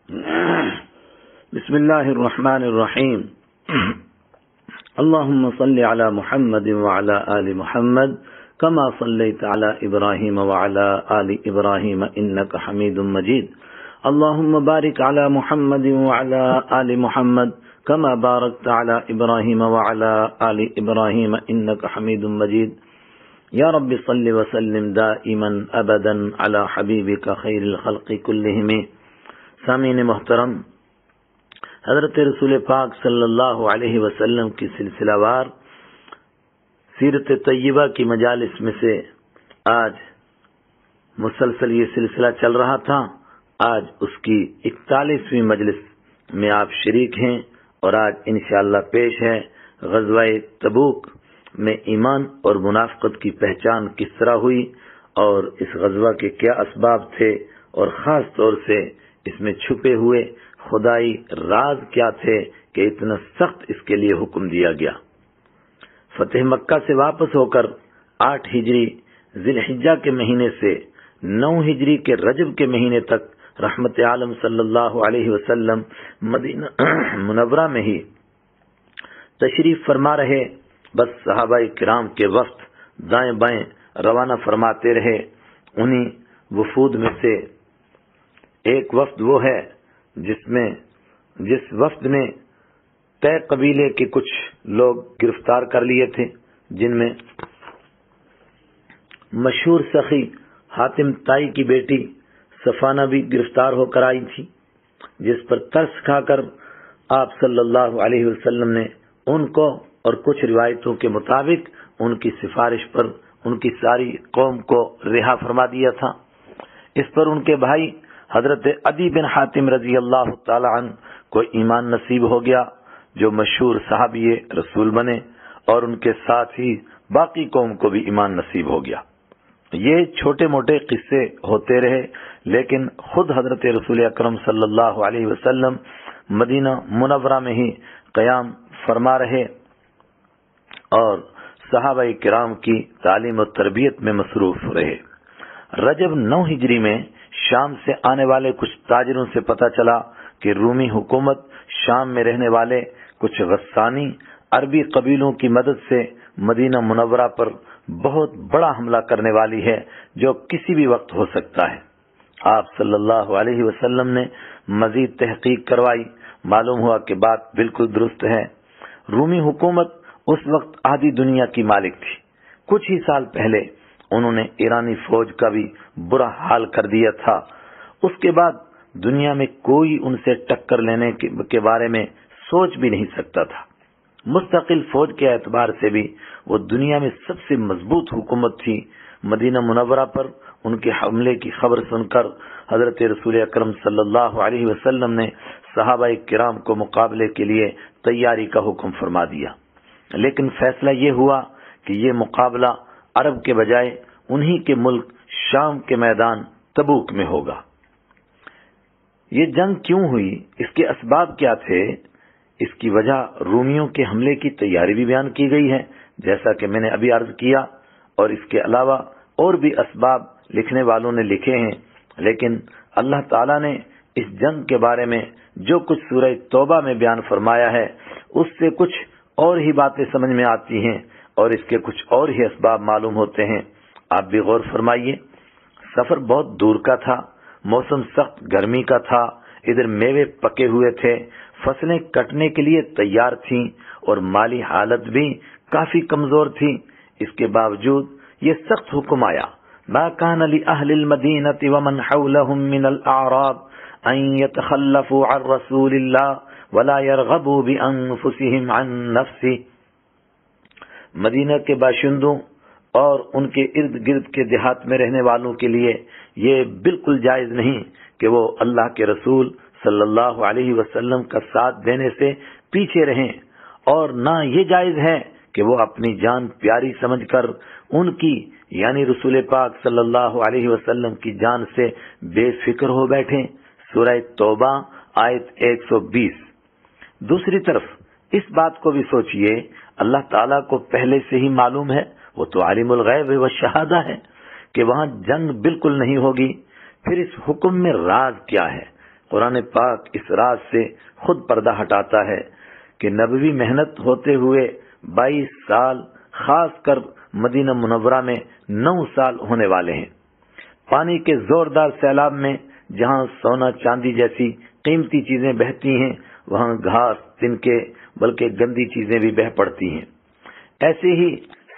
بسم الله الرحمن الرحيم. اللهم صل على محمد وعلى آل محمد كما صليت على إبراهيم وعلى آل إبراهيم إنك حميد مجيد. اللهم بارك على محمد وعلى آل محمد كما باركت على إبراهيم وعلى آل إبراهيم إنك حميد مجيد. یا رب صل وسلم دائما ابدا على حبیبک خیر الخلق كلهم. سامعین محترم، حضرت رسول پاک صلی اللہ علیہ وسلم کی سلسلہ وار سیرت طیبہ کی مجالس میں سے آج مسلسل یہ سلسلہ چل رہا تھا. آج اس کی 41ویں مجلس میں آپ شریک ہیں اور آج انشاءاللہ پیش ہے غزوہ تبوک میں ایمان اور منافقت کی پہچان کس طرح ہوئی اور اس غزوہ کے کیا اسباب تھے اور خاص طور سے اس میں چھپے ہوئے خدائی راز کیا تھے کہ اتنا سخت اس کے لیے حکم دیا گیا. فتح مکہ سے واپس ہو کر 8 ہجری ذی الحجہ کے مہینے سے 9 ہجری کے رجب کے مہینے تک رحمت عالم صلی اللہ علیہ وسلم مدینہ منورہ میں ہی تشریف فرما رہے. بس صحابہ کرام کے وفد دائیں بائیں روانہ فرماتے رہے. انہی وفود میں سے ایک وفد وہ ہے جس وفد نے طے قبیلے کے کچھ لوگ گرفتار کر لیے تھے، جن میں مشہور سخی حاتم طائی کی بیٹی صفانہ بھی گرفتار ہو کر آئی تھی، جس پر ترس کھا کر آپ صلی اللہ علیہ وسلم نے ان کو اور کچھ روایتوں کے مطابق ان کی سفارش پر ان کی ساری قوم کو رہا فرما دیا تھا. اس پر ان کے بھائی حضرت عدی بن حاتم رضی اللہ تعالی عنہ کو ایمان نصیب ہو گیا، جو مشہور صحابی رسول بنے، اور ان کے ساتھ ہی باقی قوم کو بھی ایمان نصیب ہو گیا. یہ چھوٹے موٹے قصے ہوتے رہے، لیکن خود حضرت رسول اکرم صلی اللہ علیہ وسلم مدینہ منورہ میں ہی قیام فرما رہے اور صحابہ کرام کی تعلیم و تربیت میں مصروف رہے. رجب 9 ہجری میں شام سے آنے والے کچھ تاجروں سے پتہ چلا کہ رومی حکومت شام میں رہنے والے کچھ غسانی عربی قبیلوں کی مدد سے مدینہ منورہ پر بہت بڑا حملہ کرنے والی ہے، جو کسی بھی وقت ہو سکتا ہے. آپ صلی اللہ علیہ وسلم نے مزید تحقیق کروائی. معلوم ہوا کہ بات بالکل درست ہے. رومی حکومت اس وقت آدھی دنیا کی مالک تھی. کچھ ہی سال پہلے انہوں نے ایرانی فوج کا بھی برا حال کر دیا تھا. اس کے بعد دنیا میں کوئی ان سے ٹکر لینے کے بارے میں سوچ بھی نہیں سکتا تھا. مستقل فوج کے اعتبار سے بھی وہ دنیا میں سب سے مضبوط حکومت تھی. مدینہ منورہ پر ان کے حملے کی خبر سن کر حضرت رسول اکرم صلی اللہ علیہ وسلم نے صحابہ کرام کو مقابلے کے لیے تیاری کا حکم فرما دیا. لیکن فیصلہ یہ ہوا کہ یہ مقابلہ عرب کے بجائے انہی کے ملک شام کے میدان تبوک میں ہوگا. یہ جنگ کیوں ہوئی، اس کے اسباب کیا تھے، اس کی وجہ رومیوں کے حملے کی تیاری بھی بیان کی گئی ہے، جیسا کہ میں نے ابھی عرض کیا، اور اس کے علاوہ اور بھی اسباب لکھنے والوں نے لکھے ہیں. لیکن اللہ تعالیٰ نے اس جنگ کے بارے میں جو کچھ سورہ توبہ میں بیان فرمایا ہے، اس سے کچھ اور ہی باتیں سمجھ میں آتی ہیں اور اس کے کچھ اور ہی اسباب معلوم ہوتے ہیں. آپ بھی غور فرمائیے. سفر بہت دور کا تھا، موسم سخت گرمی کا تھا، ادھر میوے پکے ہوئے تھے، فصلیں کٹنے کے لیے تیار تھیں اور مالی حالت بھی کافی کمزور تھی. اس کے باوجود یہ سخت حکم آیا، ما كان لأهل المدينة ومن حولهم من الأعراب أن يتخلفوا عن رسول الله ولا يرغبوا بأنفسهم عن نفسه. مدینہ کے باشندوں اور ان کے ارد گرد کے دیہات میں رہنے والوں کے لیے یہ بالکل جائز نہیں کہ وہ اللہ کے رسول صلی اللہ علیہ وسلم کا ساتھ دینے سے پیچھے رہیں، اور نہ یہ جائز ہے کہ وہ اپنی جان پیاری سمجھ کر ان کی یعنی رسول پاک صلی اللہ علیہ وسلم کی جان سے بے فکر ہو بیٹھیں. سورہ توبہ آیت 120. دوسری طرف اس بات کو بھی سوچئے، اللہ تعالیٰ کو پہلے سے ہی معلوم ہے، وہ تو عالم الغیب والشہادہ ہے، کہ وہاں جنگ بالکل نہیں ہوگی. پھر اس حکم میں راز کیا ہے؟ قرآن پاک اس راز سے خود پردہ ہٹاتا ہے کہ نبوی محنت ہوتے ہوئے 22 سال، خاص کر مدینہ منورہ میں 9 سال ہونے والے ہیں۔ پانی کے زوردار سیلاب میں جہاں سونا چاندی جیسی قیمتی چیزیں بہتی ہیں، وہاں گھاس، تنکے، بلکہ گندی چیزیں بھی بہہ پڑتی ہیں۔ ایسے ہی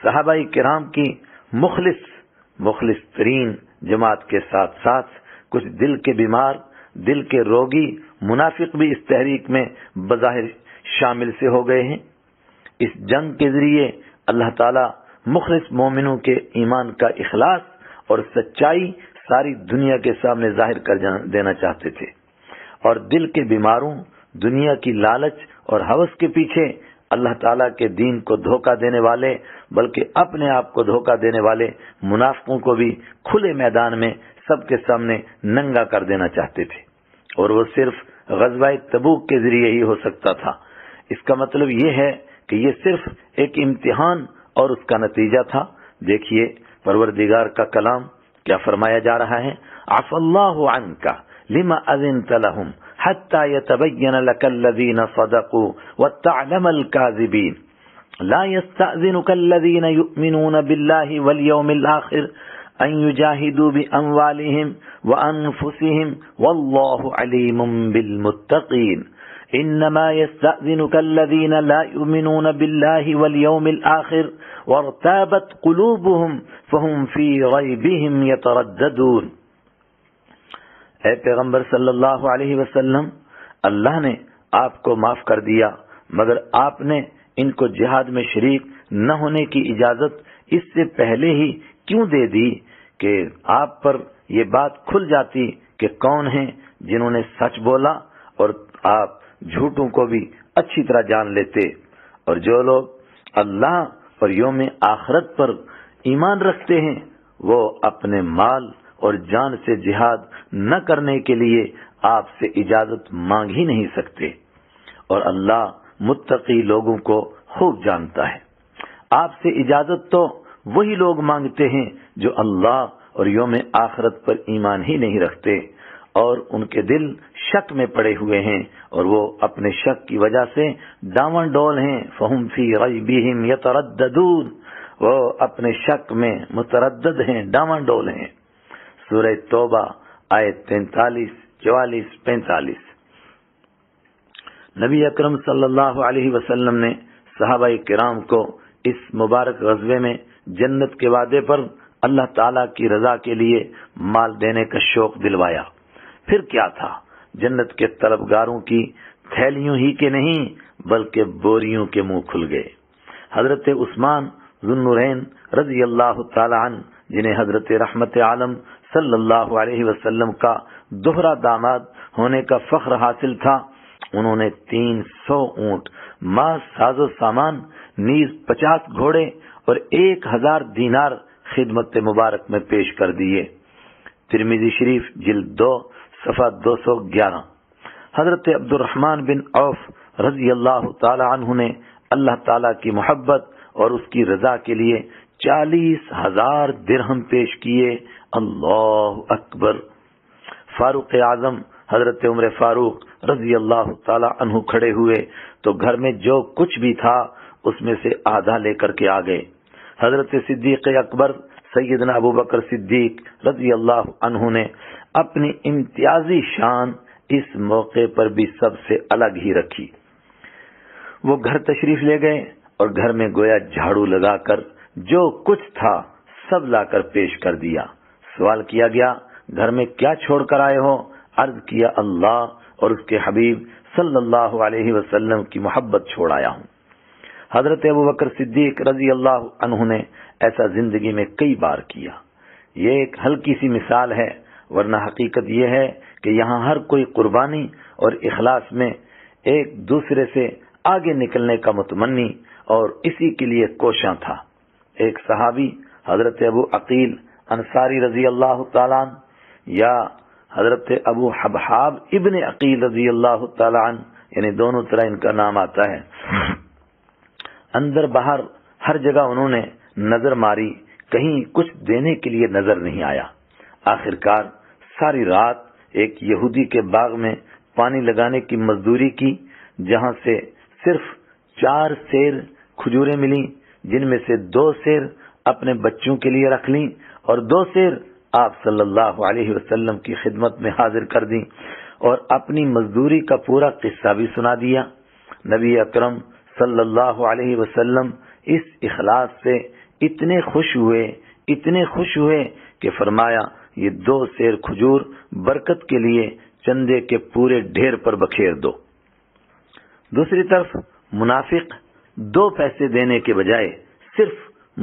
صحابہ کرام کی مخلص ترین جماعت کے ساتھ ساتھ کچھ دل کے بیمار، دل کے روگی منافق بھی اس تحریک میں بظاہر شامل سے ہو گئے ہیں۔ اس جنگ کے ذریعے اللہ تعالی مخلص مومنوں کے ایمان کا اخلاص اور سچائی ساری دنیا کے سامنے ظاہر کر دینا چاہتے تھے، اور دل کے بیماروں، دنیا کی لالچ اور ہوس کے پیچھے اللہ تعالیٰ کے دین کو دھوکہ دینے والے، بلکہ اپنے آپ کو دھوکہ دینے والے منافقوں کو بھی کھلے میدان میں سب کے سامنے ننگا کر دینا چاہتے تھے، اور وہ صرف غزوہ تبوک کے ذریعے ہی ہو سکتا تھا۔ اس کا مطلب یہ ہے کہ یہ صرف ایک امتحان اور اس کا نتیجہ تھا۔ دیکھیے پروردگار کا کلام کیا فرمایا جا رہا ہے، عفا اللہ عنک لما اذنت لهم حتى يتبين لك الذين صدقوا وتعلم الكاذبين لا يستأذنك الذين يؤمنون بالله واليوم الآخر أن يجاهدوا بأموالهم وأنفسهم والله عليم بالمتقين إنما يستأذنك الذين لا يؤمنون بالله واليوم الآخر وارتابت قلوبهم فهم في ريبهم يترددون۔ اے پیغمبر صلی اللہ علیہ وسلم، اللہ نے آپ کو معاف کر دیا، مگر آپ نے ان کو جہاد میں شریک نہ ہونے کی اجازت اس سے پہلے ہی کیوں دے دی کہ آپ پر یہ بات کھل جاتی کہ کون ہیں جنہوں نے سچ بولا، اور آپ جھوٹوں کو بھی اچھی طرح جان لیتے۔ اور جو لوگ اللہ اور یوم آخرت پر ایمان رکھتے ہیں وہ اپنے مال اور جان سے جہاد نہ کرنے کے لیے آپ سے اجازت مانگ ہی نہیں سکتے، اور اللہ متقی لوگوں کو خوب جانتا ہے۔ آپ سے اجازت تو وہی لوگ مانگتے ہیں جو اللہ اور یوم آخرت پر ایمان ہی نہیں رکھتے، اور ان کے دل شک میں پڑے ہوئے ہیں، اور وہ اپنے شک کی وجہ سے ڈاواں ڈول ہیں۔ فہم فی غیبہم یترددون، وہ اپنے شک میں متردد ہیں، ڈاواں ڈول ہیں۔ سورہ توبہ آیت 43، 44، 45۔ نبی اکرم صلی اللہ علیہ وسلم نے صحابہ کرام کو اس مبارک غزوے میں جنت کے وعدے پر اللہ تعالیٰ کی رضا کے لیے مال دینے کا شوق دلوایا۔ پھر کیا تھا، جنت کے طلبگاروں کی تھیلیوں ہی کے نہیں بلکہ بوریوں کے منہ کھل گئے۔ حضرت عثمان ذو النورین رضی اللہ تعالی عنہ، جنہیں حضرت رحمت عالم صلی اللہ علیہ وسلم کا دوہرا داماد ہونے کا فخر حاصل تھا، انہوں نے 300 اونٹ، ماں ساز و سامان، نیز 50 گھوڑے اور 1000 دینار خدمت مبارک میں پیش کر دیے۔ ترمذی شریف جلد 2 صفحہ 211۔ حضرت عبد الرحمن بن عوف رضی اللہ تعالی عنہ نے اللہ تعالی کی محبت اور اس کی رضا کے لیے 40,000 درہم پیش کیے۔ اللہ اکبر۔ فاروق اعظم حضرت عمر فاروق رضی اللہ تعالی عنہ کھڑے ہوئے تو گھر میں جو کچھ بھی تھا اس میں سے آدھا لے کر کے آ گئے۔ حضرت صدیق اکبر سیدنا ابو بکر صدیق رضی اللہ عنہ نے اپنی امتیازی شان اس موقع پر بھی سب سے الگ ہی رکھی۔ وہ گھر تشریف لے گئے اور گھر میں گویا جھاڑو لگا کر جو کچھ تھا سب لا کر پیش کر دیا۔ سوال کیا گیا، گھر میں کیا چھوڑ کر آئے ہو؟ عرض کیا، اللہ اور اس کے حبیب صلی اللہ علیہ وسلم کی محبت چھوڑ آیا ہوں۔ حضرت ابو بکر صدیق رضی اللہ عنہ نے ایسا زندگی میں کئی بار کیا۔ یہ ایک ہلکی سی مثال ہے، ورنہ حقیقت یہ ہے کہ یہاں ہر کوئی قربانی اور اخلاص میں ایک دوسرے سے آگے نکلنے کا متمنی اور اسی کے لیے کوشاں تھا۔ ایک صحابی حضرت ابو عقیل انصاری رضی اللہ تعالیٰ عنہ یا حضرت ابو حبحاب ابن عقیل رضی اللہ تعالیٰ عنہ، یعنی دونوں طرح ان کا نام آتا ہے، اندر باہر ہر جگہ انہوں نے نظر ماری، کہیں کچھ دینے کے لیے نظر نہیں آیا۔ آخرکار ساری رات ایک یہودی کے باغ میں پانی لگانے کی مزدوری کی، جہاں سے صرف 4 سیر کھجوریں ملیں، جن میں سے 2 سیر اپنے بچوں کے لیے رکھ لیں اور 2 سیر آپ صلی اللہ علیہ وسلم کی خدمت میں حاضر کر دیں، اور اپنی مزدوری کا پورا قصہ بھی سنا دیا۔ نبی اکرم صلی اللہ علیہ وسلم اس اخلاص سے اتنے خوش ہوئے کہ فرمایا یہ 2 سیر کھجور برکت کے لیے چندے کے پورے ڈھیر پر بکھیر دو۔ دوسری طرف منافق 2 پیسے دینے کے بجائے صرف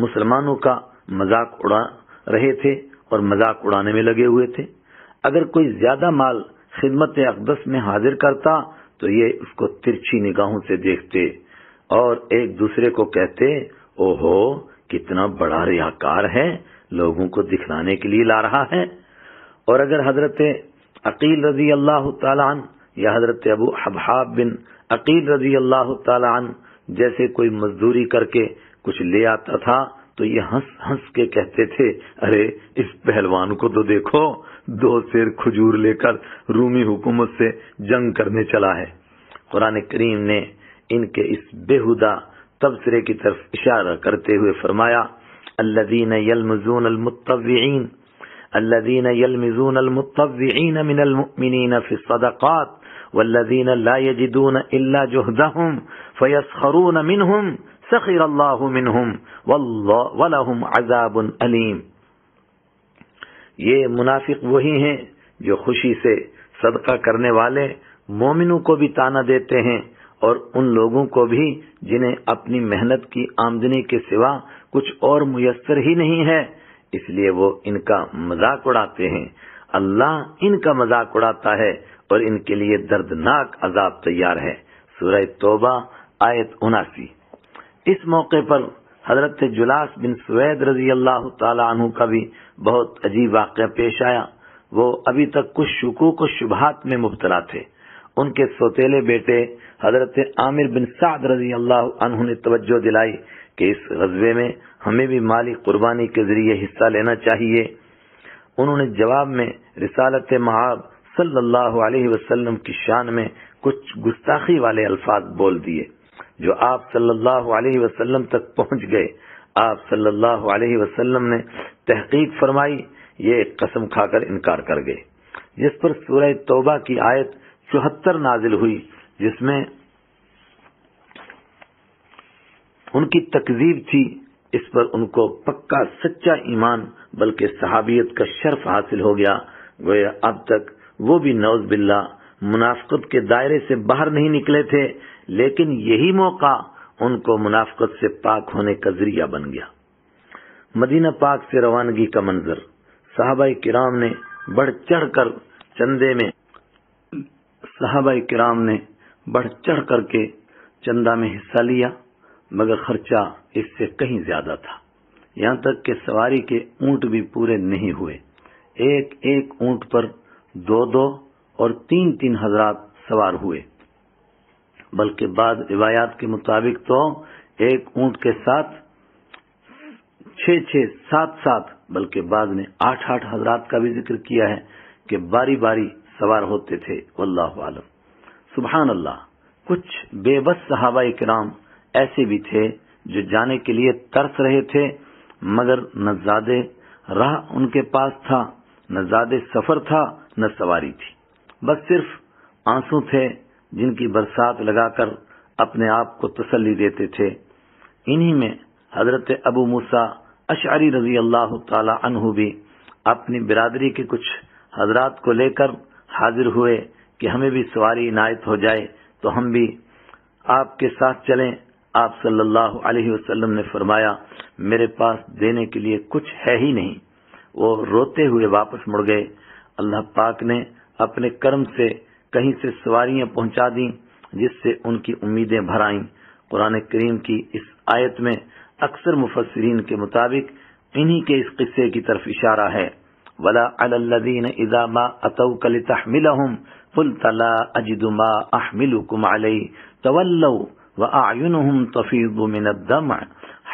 مسلمانوں کا مذاق اڑا رہے تھے اور مذاق اڑانے میں لگے ہوئے تھے۔ اگر کوئی زیادہ مال خدمت اقدس میں حاضر کرتا تو یہ اس کو ترچھی نگاہوں سے دیکھتے اور ایک دوسرے کو کہتے، اوہو کتنا بڑا ریاکار ہے، لوگوں کو دکھلانے کے لیے لا رہا ہے۔ اور اگر حضرت عقیل رضی اللہ تعالیٰ عنہ یا حضرت ابو حبحاب بن عقیل رضی اللہ تعالیٰ عنہ جیسے کوئی مزدوری کر کے کچھ لے آتا تھا تو یہ ہنس ہنس کے کہتے تھے، ارے اس پہلوان کو تو دیکھو، 2 سیر کھجور لے کر رومی حکومت سے جنگ کرنے چلا ہے۔ قرآن کریم نے ان کے اس بےہودہ تبصرے کی طرف اشارہ کرتے ہوئے فرمایا، الذین یلمزون المطوعین من المؤمنین فی الصدقات والذین لا یجدون الا جہدہم فیسخرون منہم سخر اللہ منہم ولہم عذاب علیم۔ یہ منافق وہی ہیں جو خوشی سے صدقہ کرنے والے مومنوں کو بھی طعنہ دیتے ہیں اور ان لوگوں کو بھی جنہیں اپنی محنت کی آمدنی کے سوا کچھ اور میسر ہی نہیں ہے، اس لیے وہ ان کا مذاق اڑاتے ہیں۔ اللہ ان کا مذاق اڑاتا ہے اور ان کے لیے دردناک عذاب تیار ہے۔ سورہ توبہ آیت 79۔ اس موقع پر حضرت جلاس بن سوید رضی اللہ تعالی عنہ کا بھی بہت عجیب واقعہ پیش آیا۔ وہ ابھی تک کچھ شکوک و شبہات میں مبتلا تھے۔ ان کے سوتیلے بیٹے حضرت عامر بن سعد رضی اللہ عنہ نے توجہ دلائی کہ اس غزوے میں ہمیں بھی مالی قربانی کے ذریعے حصہ لینا چاہیے۔ انہوں نے جواب میں رسالت مآب صلی اللہ علیہ وسلم کی شان میں کچھ گستاخی والے الفاظ بول دیے جو آپ صلی اللہ علیہ وسلم تک پہنچ گئے۔ آپ صلی اللہ علیہ وسلم نے تحقیق فرمائی، یہ قسم کھا کر انکار کر گئے، جس پر سورہ توبہ کی آیت 74 نازل ہوئی، جس میں ان کی تکذیب تھی۔ اس پر ان کو پکا سچا ایمان بلکہ صحابیت کا شرف حاصل ہو گیا۔ گویا اب تک وہ بھی نعوذ باللہ منافقت کے دائرے سے باہر نہیں نکلے تھے، لیکن یہی موقع ان کو منافقت سے پاک ہونے کا ذریعہ بن گیا۔ مدینہ پاک سے روانگی کا منظر، صحابہ کرام نے بڑھ چڑھ کر چندہ میں حصہ لیا، مگر خرچہ اس سے کہیں زیادہ تھا، یہاں تک کہ سواری کے اونٹ بھی پورے نہیں ہوئے۔ ایک ایک اونٹ پر 2 اور 3 حضرات سوار ہوئے، بلکہ بعض روایات کے مطابق تو ایک اونٹ کے ساتھ 6 7 بلکہ بعض نے 8 حضرات کا بھی ذکر کیا ہے کہ باری باری سوار ہوتے تھے۔ واللہ عالم۔ سبحان اللہ، کچھ بے بس صحابہ کرام ایسے بھی تھے جو جانے کے لیے ترس رہے تھے، مگر نہ زیادہ راہ ان کے پاس تھا، نہ زیادہ سفر تھا، نہ سواری تھی، بس صرف آنسو تھے جن کی برسات لگا کر اپنے آپ کو تسلی دیتے تھے۔ انہی میں حضرت ابو موسیٰ اشعری رضی اللہ تعالی عنہ بھی اپنی برادری کے کچھ حضرات کو لے کر حاضر ہوئے کہ ہمیں بھی سواری عنایت ہو جائے تو ہم بھی آپ کے ساتھ چلیں۔ آپ صلی اللہ علیہ وسلم نے فرمایا، میرے پاس دینے کے لیے کچھ ہے ہی نہیں۔ وہ روتے ہوئے واپس مڑ گئے۔ اللہ پاک نے اپنے کرم سے کہیں سے سواریاں پہنچا دیں جس سے ان کی امیدیں بھر آئیں۔ قرآن کریم کی اس آیت میں اکثر مفسرین کے مطابق انہی کے اس قصے کی طرف اشارہ ہے۔ وَلَا عَلَى الَّذِينَ إِذَا مَا أَتَوْكَ لِتَحْمِلَهُمْ قُلْتَ لَا أَجِدُ مَا أَحْمِلُكُمْ عَلَيْهِ تَوَلَّوْا وَأَعْيُنُهُمْ تَفِيضُ مِنَ الدَّمْعِ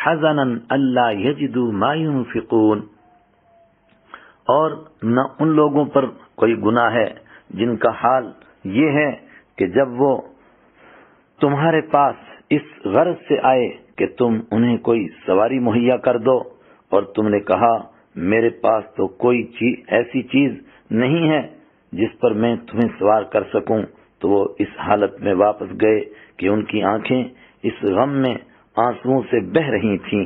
حَزَنًا أَلَّا يَجِدُوا مَا يُنْفِقُونَ۔ اور نہ ان لوگوں پر کوئی گناہ ہے جن کا حال یہ ہے کہ جب وہ تمہارے پاس اس غرض سے آئے کہ تم انہیں کوئی سواری مہیا کر دو اور تم نے کہا میرے پاس تو کوئی ایسی چیز نہیں ہے جس پر میں تمہیں سوار کر سکوں، تو وہ اس حالت میں واپس گئے کہ ان کی آنکھیں اس غم میں آنسوؤں سے بہہ رہی تھیں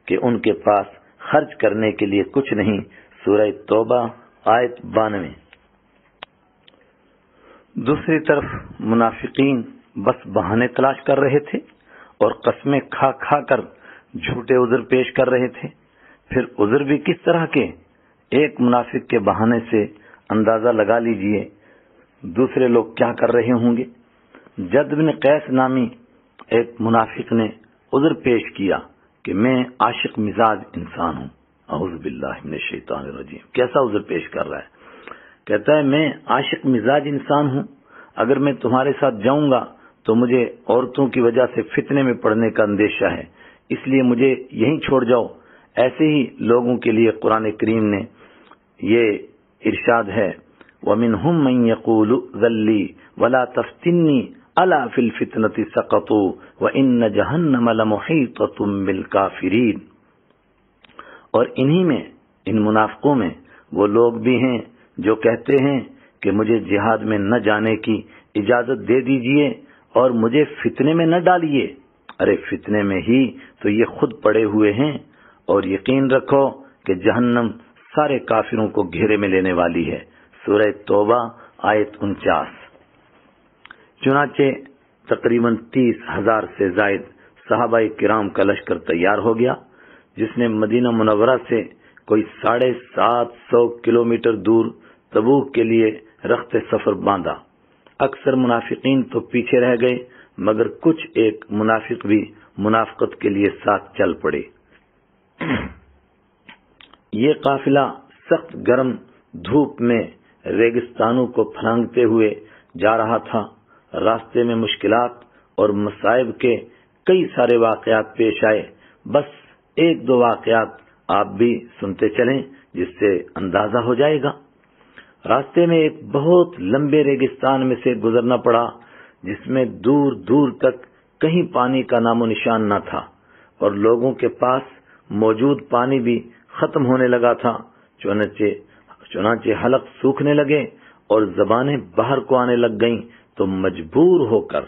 کہ ان کے پاس خرچ کرنے کے لیے کچھ نہیں۔ سورہ توبہ آیت 92۔ دوسری طرف منافقین بس بہانے تلاش کر رہے تھے اور قسمیں کھا کھا کر جھوٹے عذر پیش کر رہے تھے۔ پھر عذر بھی کس طرح کے؟ ایک منافق کے بہانے سے اندازہ لگا لیجئے دوسرے لوگ کیا کر رہے ہوں گے۔ جد بن قیس نامی ایک منافق نے عذر پیش کیا کہ میں عاشق مزاج انسان ہوں۔ اعوذ باللہ من الشیطان الرجیم۔ کیسا عذر پیش کر رہا ہے؟ کہتا ہے میں عاشق مزاج انسان ہوں، اگر میں تمہارے ساتھ جاؤں گا تو مجھے عورتوں کی وجہ سے فتنے میں پڑنے کا اندیشہ ہے، اس لیے مجھے یہیں چھوڑ جاؤ۔ ایسے ہی لوگوں کے لیے قرآن کریم نے یہ ارشاد ہے وَمِنْهُمْ مَنْ يَقُولُ ذَلِّي وَلَا تَفْتِنِّي أَلَا فِي الْفِتْنَةِ سَقَطُوا وَإِنَّ جَهَنَّمَ لَمُحِيطَةٌ بِالْكَافِرِينَ۔ اور انہی میں، ان منافقوں میں وہ لوگ بھی ہیں جو کہتے ہیں کہ مجھے جہاد میں نہ جانے کی اجازت دے دیجئے اور مجھے فتنے میں نہ ڈالیے۔ ارے فتنے میں ہی تو یہ خود پڑے ہوئے ہیں، اور یقین رکھو کہ جہنم سارے کافروں کو گھیرے میں لینے والی ہے۔ سورہ توبہ آیت 49۔ چنانچہ تقریباً 30,000 سے زائد صحابہ کرام کا لشکر تیار ہو گیا، جس نے مدینہ منورہ سے کوئی 750 کلومیٹر دور تبوک کے لیے رخت سفر باندھا۔ اکثر منافقین تو پیچھے رہ گئے، مگر کچھ ایک منافق بھی منافقت کے لیے ساتھ چل پڑے۔ یہ قافلہ سخت گرم دھوپ میں ریگستانوں کو پھلانگتے ہوئے جا رہا تھا۔ راستے میں مشکلات اور مصائب کے کئی سارے واقعات پیش آئے۔ بس ایک دو واقعات آپ بھی سنتے چلیں جس سے اندازہ ہو جائے گا۔ راستے میں ایک بہت لمبے ریگستان میں سے گزرنا پڑا، جس میں دور دور تک کہیں پانی کا نام و نشان نہ تھا، اور لوگوں کے پاس موجود پانی بھی ختم ہونے لگا تھا۔ چنانچہ حلق سوکھنے لگے اور زبانیں باہر کو آنے لگ گئیں، تو مجبور ہو کر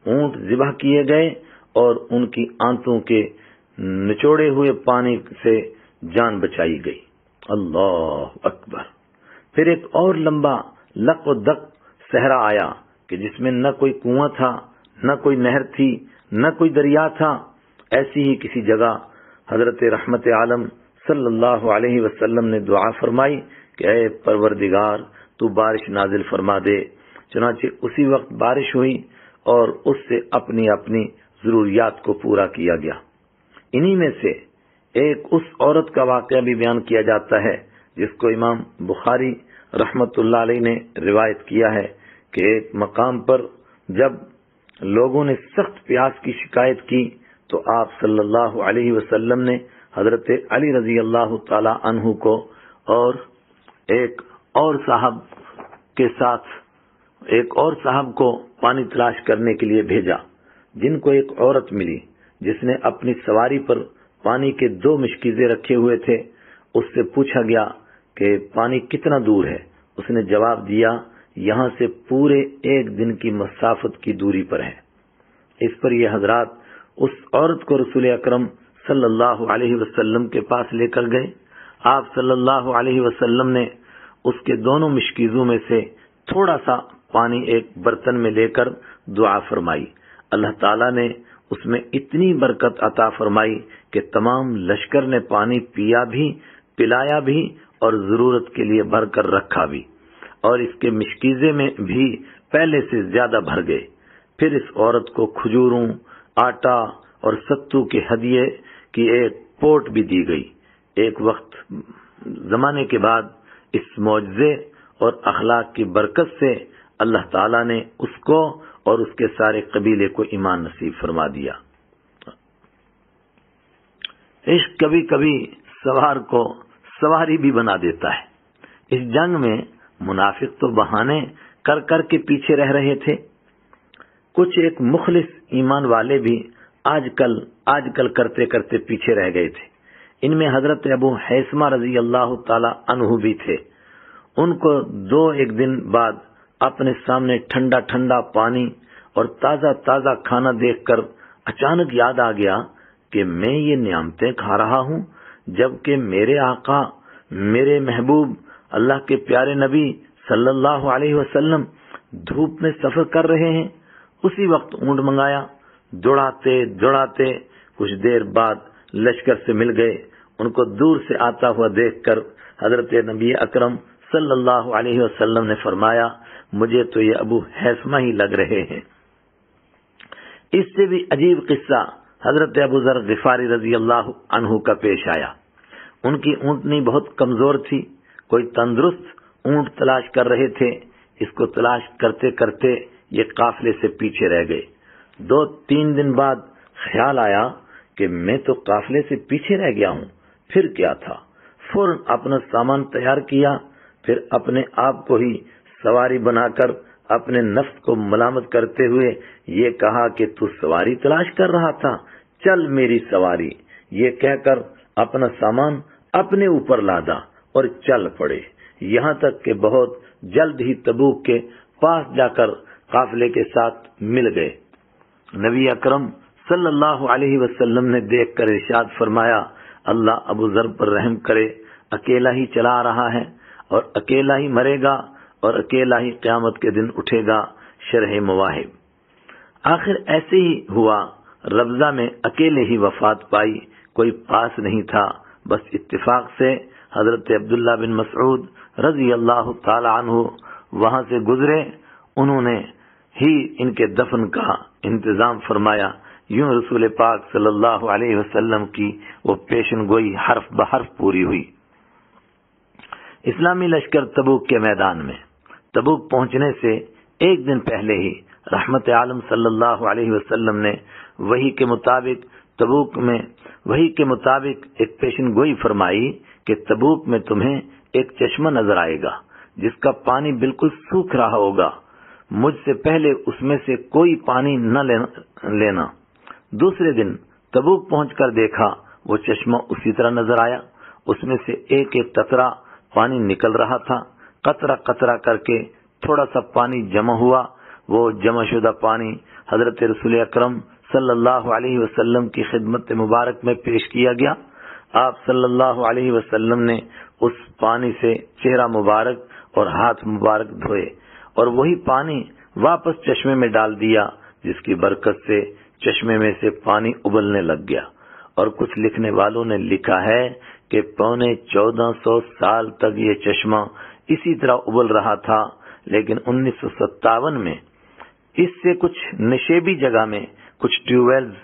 اونٹ ذبح کیے گئے اور ان کی آنتوں کے نچوڑے ہوئے پانی سے جان بچائی گئی۔ اللہ اکبر۔ پھر ایک اور لمبا لق و دق صحرا آیا کہ جس میں نہ کوئی کنواں تھا، نہ کوئی نہر تھی، نہ کوئی دریا تھا۔ ایسی ہی کسی جگہ حضرت رحمت عالم صلی اللہ علیہ وسلم نے دعا فرمائی کہ اے پروردگار تو بارش نازل فرما دے۔ چنانچہ اسی وقت بارش ہوئی اور اس سے اپنی اپنی ضروریات کو پورا کیا گیا۔ انہی میں سے ایک اس عورت کا واقعہ بھی بیان کیا جاتا ہے جس کو امام بخاری رحمت اللہ علیہ نے روایت کیا ہے کہ ایک مقام پر جب لوگوں نے سخت پیاس کی شکایت کی تو آپ صلی اللہ علیہ وسلم نے حضرت علی رضی اللہ تعالی عنہ کو اور ایک اور صاحب کے ساتھ ایک اور صاحب کو پانی تلاش کرنے کے لیے بھیجا، جن کو ایک عورت ملی جس نے اپنی سواری پر پانی کے 2 مشکیزیں رکھے ہوئے تھے۔ اس سے پوچھا گیا کہ پانی کتنا دور ہے؟ اس نے جواب دیا یہاں سے پورے 1 دن کی مسافت کی دوری پر ہے۔ اس پر یہ حضرات اس عورت کو رسول اکرم صلی اللہ علیہ وسلم کے پاس لے کر گئے۔ آپ صلی اللہ علیہ وسلم نے اس کے دونوں مشکیزوں میں سے تھوڑا سا پانی ایک برتن میں لے کر دعا فرمائی۔ اللہ تعالیٰ نے اس میں اتنی برکت عطا فرمائی کہ تمام لشکر نے پانی پیا بھی، پلایا بھی اور ضرورت کے لیے بھر کر رکھا بھی، اور اس کے مشکیزے میں بھی پہلے سے زیادہ بھر گئے۔ پھر اس عورت کو کھجوروں، آٹا اور ستو کے ہدیے کی ایک پوٹ بھی دی گئی۔ ایک وقت زمانے کے بعد اس معجزے اور اخلاق کی برکت سے اللہ تعالیٰ نے اس کو اور اس کے سارے قبیلے کو ایمان نصیب فرما دیا۔ عشق کبھی کبھی سوار کو سواری بھی بنا دیتا ہے۔ اس جنگ میں منافق تو بہانے کر کر کے پیچھے رہ رہے تھے۔ کچھ ایک مخلص ایمان والے بھی آج کل کرتے کرتے پیچھے رہ گئے تھے۔ ان میں حضرت ابو حیثمہ رضی اللہ تعالی عنہ بھی تھے۔ ان کو 2-1 دن بعد اپنے سامنے ٹھنڈا ٹھنڈا پانی اور تازہ تازہ کھانا دیکھ کر اچانک یاد آ گیا کہ میں یہ نعمتیں کھا رہا ہوں، جبکہ میرے آقا، میرے محبوب، اللہ کے پیارے نبی صلی اللہ علیہ وسلم دھوپ میں سفر کر رہے ہیں۔ اسی وقت اونٹ منگایا، دوڑاتے کچھ دیر بعد لشکر سے مل گئے۔ ان کو دور سے آتا ہوا دیکھ کر حضرت نبی اکرم صلی اللہ علیہ وسلم نے فرمایا، مجھے تو یہ ابو حیثمہ ہی لگ رہے ہیں۔ اس سے بھی عجیب قصہ حضرت ابو ذر غفاری رضی اللہ عنہ کا پیش آیا۔ ان کی اونٹنی بہت کمزور تھی، کوئی تندرست اونٹ تلاش کر رہے تھے۔ اس کو تلاش کرتے کرتے یہ قافلے سے پیچھے رہ گئے۔ 2-3 دن بعد خیال آیا کہ میں تو قافلے سے پیچھے رہ گیا ہوں، پھر کیا تھا؟ فوراً اپنا سامان تیار کیا، پھر اپنے آپ کو ہی سواری بنا کر اپنے نفس کو ملامت کرتے ہوئے یہ کہا کہ تو سواری تلاش کر رہا تھا، چل میری سواری۔ یہ کہہ کر اپنا سامان اپنے اوپر لادا اور چل پڑے، یہاں تک کہ بہت جلد ہی تبوک کے پاس جا کر قافلے کے ساتھ مل گئے۔ نبی اکرم صلی اللہ علیہ وسلم نے دیکھ کر ارشاد فرمایا، اللہ ابو ذر پر رحم کرے، اکیلا ہی چلا آ رہا ہے اور اکیلا ہی مرے گا اور اکیلا ہی قیامت کے دن اٹھے گا۔ شرح مواہب۔ آخر ایسے ہی ہوا، ربضہ میں اکیلے ہی وفات پائی، کوئی پاس نہیں تھا۔ بس اتفاق سے حضرت عبداللہ بن مسعود رضی اللہ تعالی عنہ وہاں سے گزرے، انہوں نے ہی ان کے دفن کا انتظام فرمایا۔ یوں رسول پاک صلی اللہ علیہ وسلم کی وہ پیشن گوئی حرف بحرف پوری ہوئی۔ اسلامی لشکر تبوک کے میدان میں۔ تبوک پہنچنے سے 1 دن پہلے ہی رحمت عالم صلی اللہ علیہ وسلم نے وحی کے مطابق ایک پیشن گوئی فرمائی کہ تبوک میں تمہیں ایک چشمہ نظر آئے گا جس کا پانی بالکل سوکھ رہا ہوگا، مجھ سے پہلے اس میں سے کوئی پانی نہ لینا۔ دوسرے دن تبوک پہنچ کر دیکھا، وہ چشمہ اسی طرح نظر آیا، اس میں سے ایک ایک قطرہ پانی نکل رہا تھا۔ قطرہ قطرہ کر کے تھوڑا سا پانی جمع ہوا، وہ جمع شدہ پانی حضرت رسول اکرم صلی اللہ علیہ وسلم کی خدمت مبارک میں پیش کیا گیا۔ آپ صلی اللہ علیہ وسلم نے اس پانی سے چہرہ مبارک اور ہاتھ مبارک دھوئے اور وہی پانی واپس چشمے میں ڈال دیا، جس کی برکت سے چشمے میں سے پانی ابلنے لگ گیا۔ اور کچھ لکھنے والوں نے لکھا ہے کہ 1450 سال تک یہ چشمہ اسی طرح ابل رہا تھا، لیکن 1957 میں اس سے کچھ نشیبی جگہ میں کچھ ٹیوب ویلز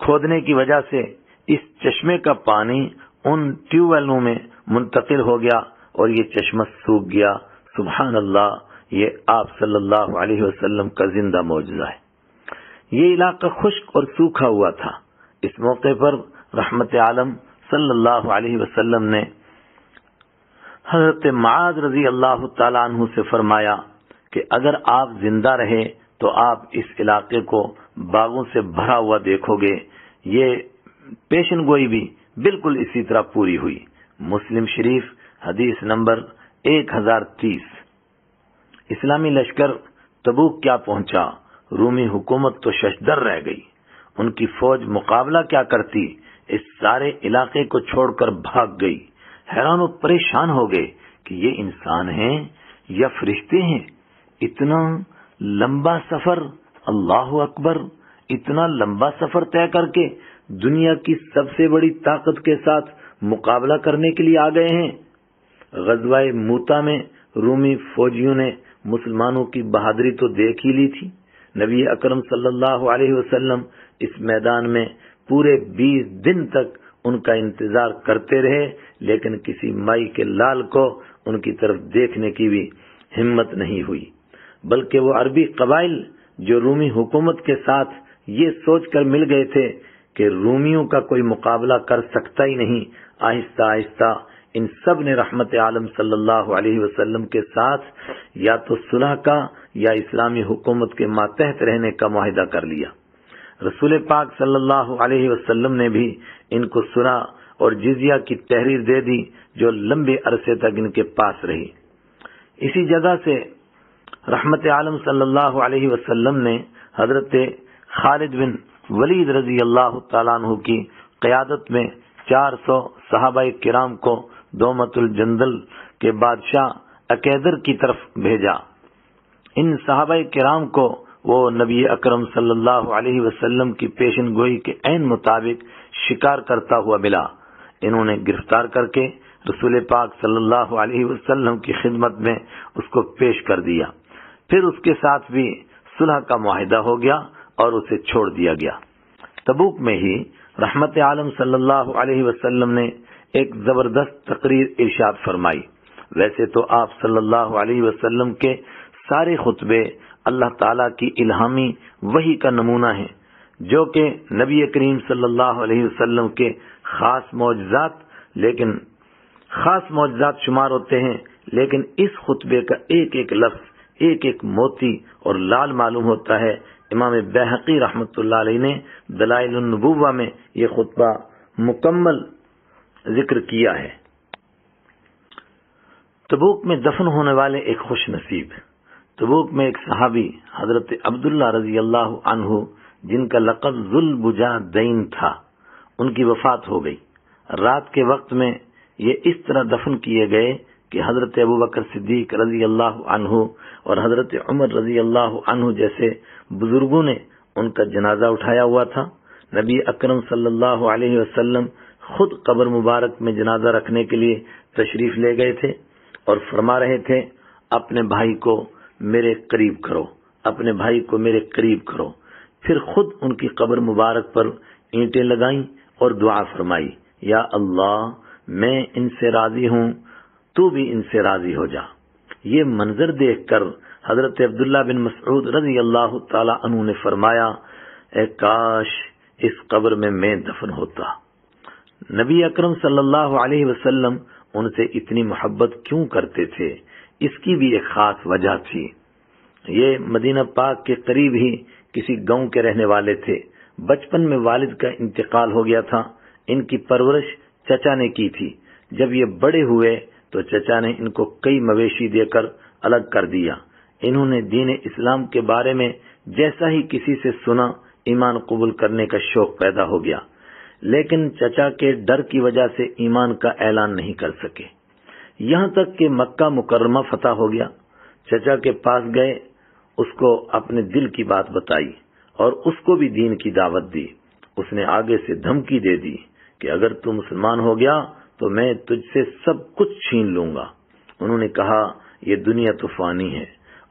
کھودنے کی وجہ سے اس چشمے کا پانی ان ٹیوب ویلوں میں منتقل ہو گیا اور یہ چشمہ سوکھ گیا۔ سبحان اللہ، یہ آپ صلی اللہ علیہ وسلم کا زندہ معجزہ ہے۔ یہ علاقہ خشک اور سوکھا ہوا تھا۔ اس موقع پر رحمت عالم صلی اللہ علیہ وسلم نے حضرت معاذ رضی اللہ تعالیٰ عنہ سے فرمایا کہ اگر آپ زندہ رہے تو آپ اس علاقے کو باغوں سے بھرا ہوا دیکھو گے۔ یہ پیشن گوئی بھی بالکل اسی طرح پوری ہوئی۔ مسلم شریف حدیث نمبر 1030۔ اسلامی لشکر تبوک کیا پہنچا، رومی حکومت تو ششدر رہ گئی۔ ان کی فوج مقابلہ کیا کرتی، اس سارے علاقے کو چھوڑ کر بھاگ گئی۔ حیران و پریشان ہو گئے کہ یہ انسان ہیں یا فرشتے ہیں۔ اتنا لمبا سفر، اللہ اکبر، اتنا لمبا سفر طے کر کے دنیا کی سب سے بڑی طاقت کے ساتھ مقابلہ کرنے کے لیے آ گئے ہیں۔ غزوہ موتا میں رومی فوجیوں نے مسلمانوں کی بہادری تو دیکھ ہی لی تھی۔ نبی اکرم صلی اللہ علیہ وسلم اس میدان میں پورے 20 دن تک ان کا انتظار کرتے رہے، لیکن کسی مائی کے لال کو ان کی طرف دیکھنے کی بھی ہمت نہیں ہوئی، بلکہ وہ عربی قبائل جو رومی حکومت کے ساتھ یہ سوچ کر مل گئے تھے کہ رومیوں کا کوئی مقابلہ کر سکتا ہی نہیں، آہستہ آہستہ ان سب نے رحمت عالم صلی اللہ علیہ وسلم کے ساتھ یا تو صلح کا یا اسلامی حکومت کے ماتحت رہنے کا معاہدہ کر لیا۔ رسول پاک صلی اللہ علیہ وسلم نے بھی ان کو صلح اور جزیہ کی تحریر دے دی جو لمبے عرصے تک ان کے پاس رہی۔ اسی جگہ سے رحمت عالم صلی اللہ علیہ وسلم نے حضرت خالد بن ولید رضی اللہ تعالیٰ عنہ کی قیادت میں 400 صحابہ کرام کو دومت الجندل کے بادشاہ عقیدر کی طرف بھیجا۔ ان صحابہ کرام کو وہ نبی اکرم صلی اللہ علیہ وسلم کی پیشن گوئی کے عین مطابق شکار کرتا ہوا ملا۔ انہوں نے گرفتار کر کے رسول پاک صلی اللہ علیہ وسلم کی خدمت میں اس کو پیش کر دیا۔ پھر اس کے ساتھ بھی صلح کا معاہدہ ہو گیا اور اسے چھوڑ دیا گیا۔ تبوک میں ہی رحمت عالم صلی اللہ علیہ وسلم نے ایک زبردست تقریر ارشاد فرمائی۔ ویسے تو آپ صلی اللہ علیہ وسلم کے سارے خطبے اللہ تعالیٰ کی الہامی وحی کا نمونہ ہیں، جو کہ نبی کریم صلی اللہ علیہ وسلم کے خاص معجزات شمار ہوتے ہیں، لیکن اس خطبے کا ایک ایک لفظ ایک ایک موتی اور لال معلوم ہوتا ہے۔ امام بیہقی رحمۃ اللہ علیہ نے دلائل النبوہ میں یہ خطبہ مکمل ذکر کیا ہے۔ تبوک میں دفن ہونے والے ایک خوش نصیب۔ تبوک میں ایک صحابی حضرت عبداللہ رضی اللہ عنہ جن کا لقب ذوالبجادین تھا، ان کی وفات ہو گئی۔ رات کے وقت میں یہ اس طرح دفن کیے گئے کہ حضرت ابوبکر صدیق رضی اللہ عنہ اور حضرت عمر رضی اللہ عنہ جیسے بزرگوں نے ان کا جنازہ اٹھایا ہوا تھا۔ نبی اکرم صلی اللہ علیہ وسلم خود قبر مبارک میں جنازہ رکھنے کے لیے تشریف لے گئے تھے اور فرما رہے تھے، اپنے بھائی کو میرے قریب کرو، اپنے بھائی کو میرے قریب کرو۔ پھر خود ان کی قبر مبارک پر اینٹیں لگائیں اور دعا فرمائی، یا اللہ میں ان سے راضی ہوں، تو بھی ان سے راضی ہو جا۔ یہ منظر دیکھ کر حضرت عبداللہ بن مسعود رضی اللہ تعالی عنہ نے فرمایا، اے کاش اس قبر میں میں دفن ہوتا۔ نبی اکرم صلی اللہ علیہ وسلم ان سے اتنی محبت کیوں کرتے تھے؟ اس کی بھی ایک خاص وجہ تھی۔ یہ مدینہ پاک کے قریب ہی کسی گاؤں کے رہنے والے تھے۔ بچپن میں والد کا انتقال ہو گیا تھا۔ ان کی پرورش چچا نے کی تھی۔ جب یہ بڑے ہوئے تو چچا نے ان کو کئی مویشی دے کر الگ کر دیا۔ انہوں نے دین اسلام کے بارے میں جیسا ہی کسی سے سنا، ایمان قبول کرنے کا شوق پیدا ہو گیا، لیکن چچا کے ڈر کی وجہ سے ایمان کا اعلان نہیں کر سکے۔ یہاں تک کہ مکہ مکرمہ فتح ہو گیا۔ چچا کے پاس گئے، اس کو اپنے دل کی بات بتائی اور اس کو بھی دین کی دعوت دی۔ اس نے آگے سے دھمکی دے دی کہ اگر تو مسلمان ہو گیا تو میں تجھ سے سب کچھ چھین لوں گا۔ انہوں نے کہا، یہ دنیا تو فانی ہے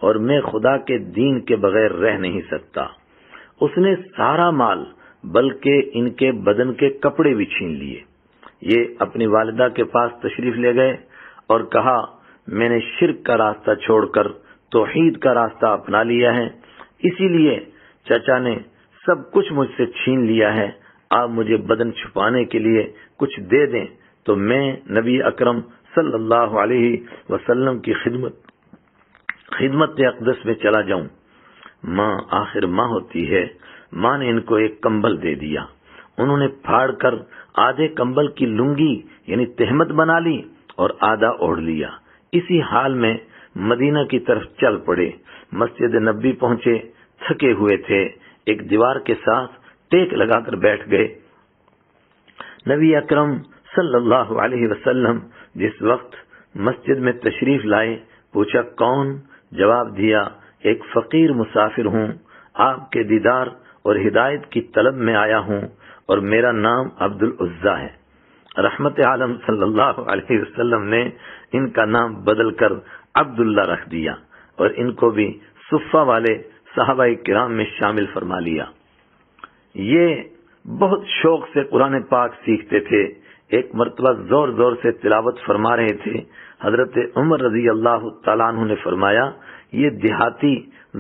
اور میں خدا کے دین کے بغیر رہ نہیں سکتا۔ اس نے سارا مال بلکہ ان کے بدن کے کپڑے بھی چھین لیے۔ یہ اپنی والدہ کے پاس تشریف لے گئے اور کہا، میں نے شرک کا راستہ چھوڑ کر توحید کا راستہ اپنا لیا ہے، اسی لیے چچا نے سب کچھ مجھ سے چھین لیا ہے۔ آپ مجھے بدن چھپانے کے لیے کچھ دے دیں تو میں نبی اکرم صلی اللہ علیہ وسلم کی خدمت اقدس میں چلا جاؤں۔ ماں آخر ماں ہوتی ہے۔ ماں نے ان کو ایک کمبل دے دیا۔ انہوں نے پھاڑ کر آدھے کمبل کی لنگی یعنی تہمت بنا لی اور آدھا اوڑھ لیا۔ اسی حال میں مدینہ کی طرف چل پڑے۔ مسجد نبی پہنچے، تھکے ہوئے تھے، ایک دیوار کے ساتھ ٹیک لگا کر بیٹھ گئے۔ نبی اکرم صلی اللہ علیہ وسلم جس وقت مسجد میں تشریف لائے، پوچھا کون؟ جواب دیا، ایک فقیر مسافر ہوں، آپ کے دیدار اور ہدایت کی طلب میں آیا ہوں اور میرا نام عبد العزیٰ ہے۔ رحمت عالم صلی اللہ علیہ وسلم نے ان کا نام بدل کر عبداللہ رکھ دیا اور ان کو بھی صفہ والے صحابہ کرام میں شامل فرما لیا۔ یہ بہت شوق سے قرآن پاک سیکھتے تھے۔ ایک مرتبہ زور زور سے تلاوت فرما رہے تھے۔ حضرت عمر رضی اللہ تعالیٰ عنہ نے فرمایا، یہ دیہاتی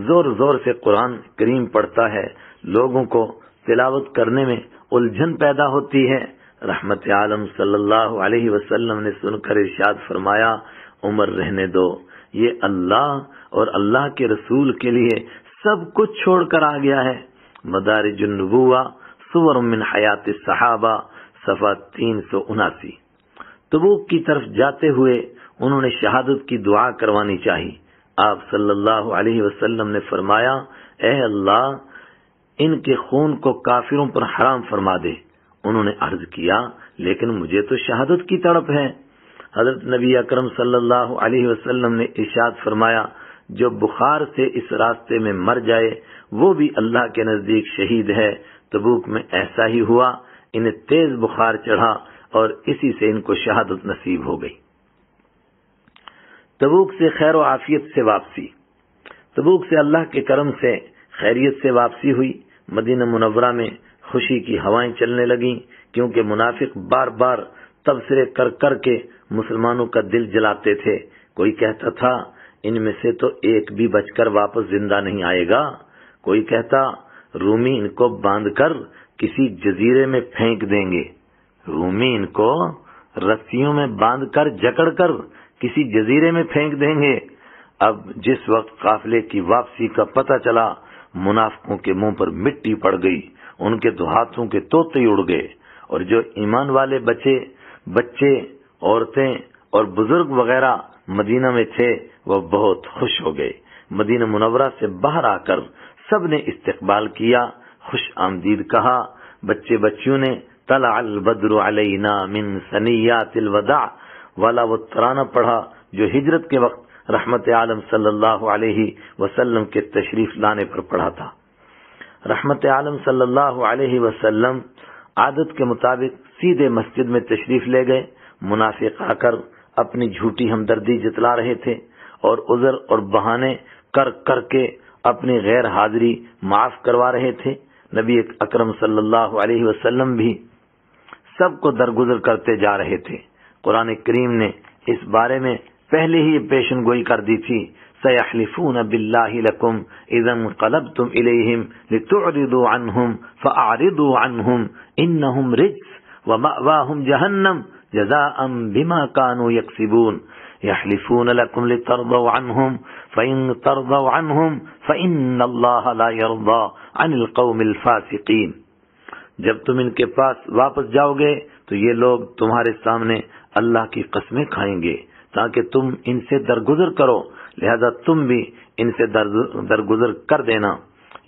زور زور سے قرآن کریم پڑھتا ہے، لوگوں کو تلاوت کرنے میں الجھن پیدا ہوتی ہے۔ رحمت عالم صلی اللہ علیہ وسلم نے سن کر ارشاد فرمایا، عمر رہنے دو، یہ اللہ اور اللہ کے رسول کے لیے سب کچھ چھوڑ کر آ گیا ہے۔ مدارج النبوہ صور من حیات الصحابہ، صفحہ 379۔ تبوک کی طرف جاتے ہوئے انہوں نے شہادت کی دعا کروانی چاہی۔ آپ صلی اللہ علیہ وسلم نے فرمایا، اے اللہ ان کے خون کو کافروں پر حرام فرما دے۔ انہوں نے عرض کیا، لیکن مجھے تو شہادت کی تڑپ ہے۔ حضرت نبی اکرم صلی اللہ علیہ وسلم نے ارشاد فرمایا، جو بخار سے اس راستے میں مر جائے وہ بھی اللہ کے نزدیک شہید ہے۔ تبوک میں ایسا ہی ہوا، انہیں تیز بخار چڑھا اور اسی سے ان کو شہادت نصیب ہو گئی۔ تبوک سے خیر و عافیت سے واپسی۔ تبوک سے اللہ کے کرم سے خیریت سے واپسی ہوئی۔ مدینہ منورہ میں خوشی کی ہوائیں چلنے لگیں، کیونکہ منافق بار بار تبصرے کر کر کے مسلمانوں کا دل جلاتے تھے۔ کوئی کہتا تھا ان میں سے تو ایک بھی بچ کر واپس زندہ نہیں آئے گا، کوئی کہتا رومی ان کو باندھ کر کسی جزیرے میں پھینک دیں گے، رومی ان کو رسیوں میں باندھ کر جکڑ کر کسی جزیرے میں پھینک دیں گے۔ اب جس وقت قافلے کی واپسی کا پتہ چلا، منافقوں کے منہ پر مٹی پڑ گئی، ان کے تو ہاتھوں کے طوطے اڑ گئے، اور جو ایمان والے بچے عورتیں اور بزرگ وغیرہ مدینہ میں تھے وہ بہت خوش ہو گئے۔ مدینہ منورہ سے باہر آ کر سب نے استقبال کیا، خوش آمدید کہا۔ بچے بچیوں نے طلع البدر علینا من ثنیات الوداع والا وہ ترانہ پڑھا جو ہجرت کے وقت رحمت عالم صلی اللہ علیہ وسلم کے تشریف لانے پر پڑھا تھا۔ رحمت عالم صلی اللہ علیہ وسلم عادت کے مطابق سیدھے مسجد میں تشریف لے گئے۔ منافق آ کر اپنی جھوٹی ہمدردی جتلا رہے تھے اور عذر اور بہانے کر کر کے اپنی غیر حاضری معاف کروا رہے تھے۔ نبی اکرم صلی اللہ علیہ وسلم بھی سب کو درگزر کرتے جا رہے تھے۔ قرآن کریم نے اس بارے میں پہلے ہی پیشن گوئی کر دی تھی، سَيَحْلِفُونَ بِاللَّهِ لَكُمْ إِذَا انقَلَبْتُمْ إِلَيْهِمْ لِتُعْرِضُوا عَنْهُمْ فَأَعْرِضُوا عَنْهُمْ إِنَّهُمْ رِجْسٌ وَمَأْوَاهُمْ جَهَنَّمُ جَزَاءً بِمَا كَانُوا يَكْسِبُونَ يَحْلِفُونَ لَكُمْ لِتَرْضَوْا عَنْهُمْ فَإِن تَرْضَوْا عَنْهُمْ فَإِنَّ اللَّهَ لَا يَرْضَى عَنِ الْقَوْمِ الْفَاسِقِينَ۔ جب تم ان کے پاس واپس جاؤ گے تو یہ لوگ تمہارے سامنے اللہ کی قسمیں کھائیں گے تاکہ تم ان سے درگزر کرو، لہذا تم بھی ان سے درگزر کر دینا۔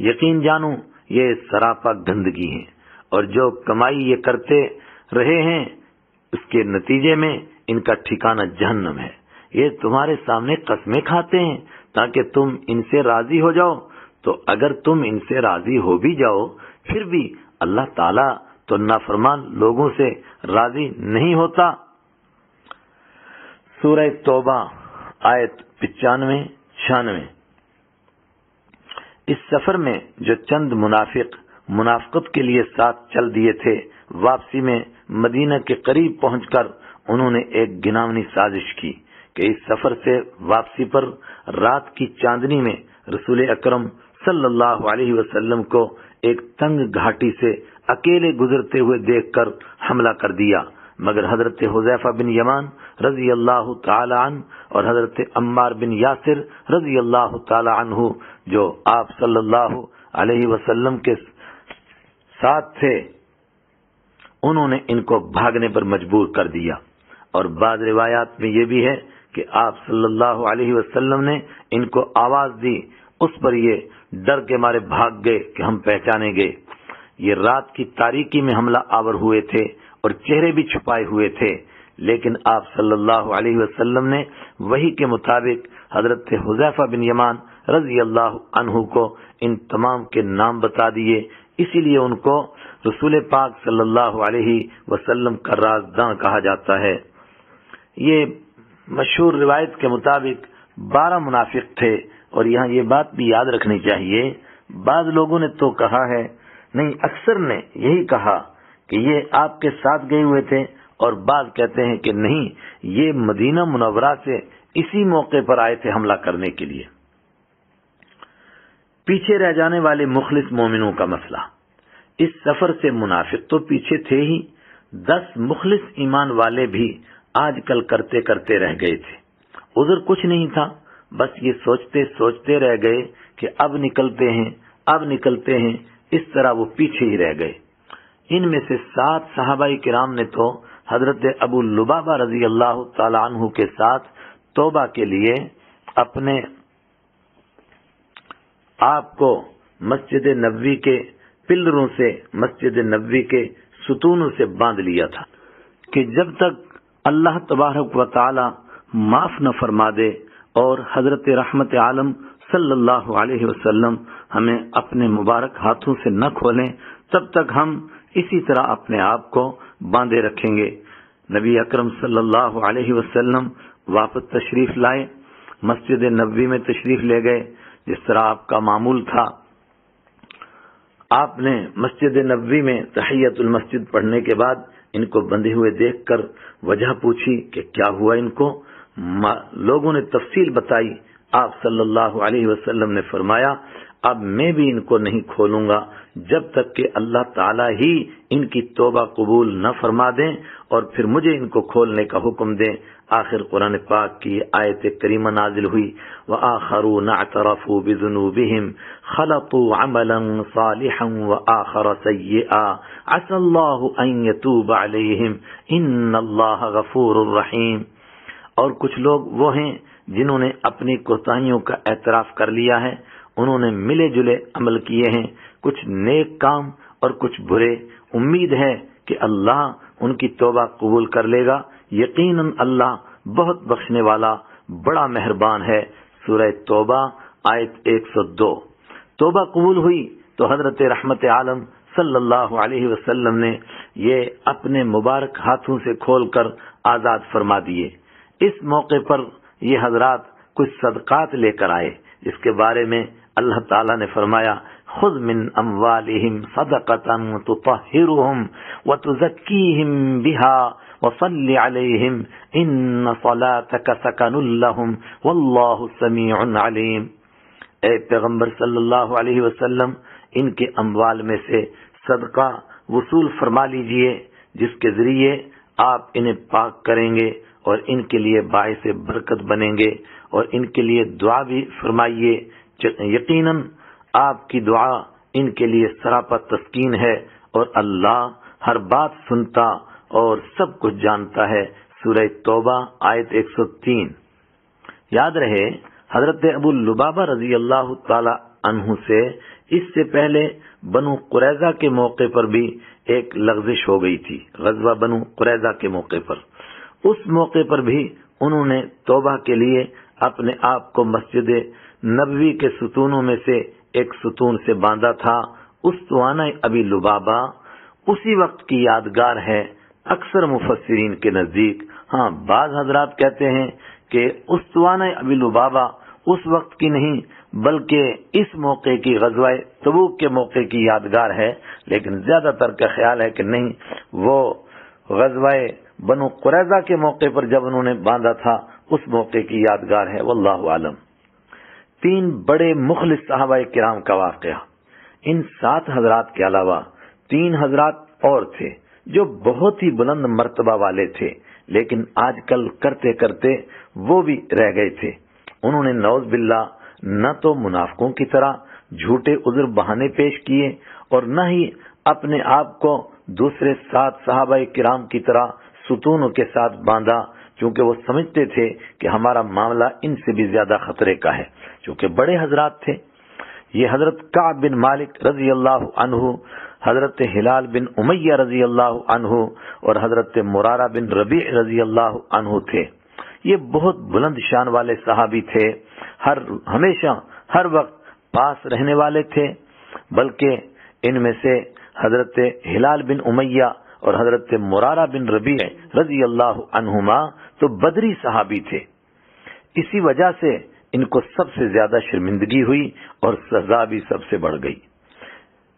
یقین جانو یہ سراپا گندگی ہے، اور جو کمائی یہ کرتے رہے ہیں اس کے نتیجے میں ان کا ٹھکانہ جہنم ہے۔ یہ تمہارے سامنے قسمیں کھاتے ہیں تاکہ تم ان سے راضی ہو جاؤ، تو اگر تم ان سے راضی ہو بھی جاؤ پھر بھی اللہ تعالیٰ تو نافرمان لوگوں سے راضی نہیں ہوتا۔ سورہ توبہ آیت 95-96۔ اس سفر میں جو چند منافقت کے لیے ساتھ چل دیے تھے، واپسی میں مدینہ کے قریب پہنچ کر انہوں نے ایک گناونی سازش کی کہ اس سفر سے واپسی پر رات کی چاندنی میں رسول اکرم صلی اللہ علیہ وسلم کو ایک تنگ گھاٹی سے اکیلے گزرتے ہوئے دیکھ کر حملہ کر دیا، مگر حضرت حذیفہ بن یمان رضی اللہ تعالی عنہ اور حضرت عمار بن یاسر رضی اللہ تعالی عنہ جو آپ صلی اللہ علیہ وسلم کے ساتھ تھے، انہوں نے ان کو بھاگنے پر مجبور کر دیا۔ اور بعض روایات میں یہ بھی ہے کہ آپ صلی اللہ علیہ وسلم نے ان کو آواز دی، اس پر یہ ڈر کے مارے بھاگ گئے کہ ہم پہچانے گے۔ یہ رات کی تاریکی میں حملہ آور ہوئے تھے اور چہرے بھی چھپائے ہوئے تھے، لیکن آپ صلی اللہ علیہ وسلم نے وحی کے مطابق حضرت حذیفہ بن یمان رضی اللہ عنہ کو ان تمام کے نام بتا دیے، اسی لیے ان کو رسول پاک صلی اللہ علیہ وسلم کا رازداں کہا جاتا ہے۔ یہ مشہور روایت کے مطابق 12 منافق تھے، اور یہاں یہ بات بھی یاد رکھنی چاہیے، بعض لوگوں نے تو کہا ہے، نہیں اکثر نے یہی کہا کہ یہ آپ کے ساتھ گئے ہوئے تھے، اور بعض کہتے ہیں کہ نہیں، یہ مدینہ منورہ سے اسی موقع پر آئے تھے حملہ کرنے کے لیے۔ پیچھے رہ جانے والے مخلص مومنوں کا مسئلہ۔ اس سفر سے منافق تو پیچھے تھے ہی، 10 مخلص ایمان والے بھی آج کل کرتے کرتے رہ گئے تھے. عذر کچھ نہیں تھا، بس یہ سوچتے سوچتے رہ گئے کہ اب نکلتے ہیں، اس طرح وہ پیچھے ہی رہ گئے. ان میں سے 7 صحابہ کرام نے تو حضرت ابو لبابہ رضی اللہ تعالی عنہ کے ساتھ توبہ کے لیے اپنے آپ کو مسجد نبوی کے پلروں سے، مسجد نبوی کے ستونوں سے باندھ لیا تھا کہ جب تک اللہ تبارک و تعالی معاف نہ فرما دے اور حضرت رحمت عالم صلی اللہ علیہ وسلم ہمیں اپنے مبارک ہاتھوں سے نہ کھولیں، تب تک ہم اسی طرح اپنے آپ کو باندھے رکھیں گے. نبی اکرم صلی اللہ علیہ وسلم واپس تشریف لائے، مسجد نبوی میں تشریف لے گئے جس طرح آپ کا معمول تھا. آپ نے مسجد نبوی میں تحیت المسجد پڑھنے کے بعد ان کو بندھے ہوئے دیکھ کر وجہ پوچھی کہ کیا ہوا ان کو. لوگوں نے تفصیل بتائی. آپ صلی اللہ علیہ وسلم نے فرمایا اب میں بھی ان کو نہیں کھولوں گا جب تک کہ اللہ تعالی ہی ان کی توبہ قبول نہ فرما دیں اور پھر مجھے ان کو کھولنے کا حکم دیں. آخر قرآن پاک کی آیت کریمہ نازل ہوئی وآخرون اعترفوا بذنوبهم خلطوا عملا صالحا وآخر سیئا عسى الله ان يتوب عليهم ان اللہ غفور رحیم. اور کچھ لوگ وہ ہیں جنہوں نے اپنی کوتاہیوں کا اعتراف کر لیا ہے، انہوں نے ملے جلے عمل کیے ہیں، کچھ نیک کام اور کچھ برے. امید ہے کہ اللہ ان کی توبہ قبول کر لے گا. یقیناً اللہ بہت بخشنے والا بڑا مہربان ہے. سورہ توبہ آیت 102. توبہ قبول ہوئی تو حضرت رحمت عالم صلی اللہ علیہ وسلم نے یہ اپنے مبارک ہاتھوں سے کھول کر آزاد فرما دیے. اس موقع پر یہ حضرات کچھ صدقات لے کر آئے جس کے بارے میں اللہ تعالیٰ نے فرمایا خذ من اموالہم صدقۃ تطہرہم وتزکیہم بہا وصل علیہم ان صلاتک سکن لہم واللہ سمیع علیم. اے پیغمبر صلی اللہ علیہ وسلم ان کے اموال میں سے صدقہ وصول فرما لیجئے جس کے ذریعے آپ انہیں پاک کریں گے اور ان کے لیے باعث برکت بنیں گے اور ان کے لیے دعا بھی فرمائیے. یقیناً آپ کی دعا ان کے لیے سراپا تسکین ہے اور اللہ ہر بات سنتا اور سب کچھ جانتا ہے. سورہ توبہ آیت 103. یاد رہے حضرت ابو لبابہ رضی اللہ تعالی عنہ سے اس سے پہلے بنو قریظہ کے موقع پر بھی ایک لغزش ہو گئی تھی. غزوہ بنو قریظہ کے موقع پر، اس موقع پر بھی انہوں نے توبہ کے لیے اپنے آپ کو مسجد نبوی کے ستونوں میں سے ایک ستون سے باندھا تھا. استوانہ ابی لبابہ اسی وقت کی یادگار ہے اکثر مفسرین کے نزدیک. ہاں بعض حضرات کہتے ہیں کہ استوانہ ابی لبابہ اس وقت کی نہیں بلکہ اس موقع کی غزوہ تبوک کے موقع کی یادگار ہے، لیکن زیادہ تر کا خیال ہے کہ نہیں، وہ غزوہ بنو قریظہ کے موقع پر جب انہوں نے باندھا تھا اس موقع کی یادگار ہے. واللہ عالم. 3 بڑے مخلص صحابہ کرام کا واقعہ. ان 7 حضرات کے علاوہ 3 حضرات اور تھے جو بہت ہی بلند مرتبہ والے تھے، لیکن آج کل کرتے کرتے وہ بھی رہ گئے تھے. انہوں نے نعوذ باللہ نہ تو منافقوں کی طرح جھوٹے عذر بہانے پیش کیے اور نہ ہی اپنے آپ کو دوسرے 7 صحابہ کرام کی طرح ستونوں کے ساتھ باندھا، چونکہ وہ سمجھتے تھے کہ ہمارا معاملہ ان سے بھی زیادہ خطرے کا ہے، چونکہ بڑے حضرات تھے. یہ حضرت کعب بن مالک رضی اللہ عنہ، حضرت ہلال بن امیہ رضی اللہ عنہ اور حضرت مرارہ بن ربیع رضی اللہ عنہ تھے. یہ بہت بلند شان والے صحابی تھے، ہمیشہ ہر وقت پاس رہنے والے تھے. بلکہ ان میں سے حضرت ہلال بن امیہ اور حضرت مرارہ بن ربیع رضی اللہ عنہما تو بدری صحابی تھے. اسی وجہ سے ان کو سب سے زیادہ شرمندگی ہوئی اور سزا بھی سب سے بڑھ گئی.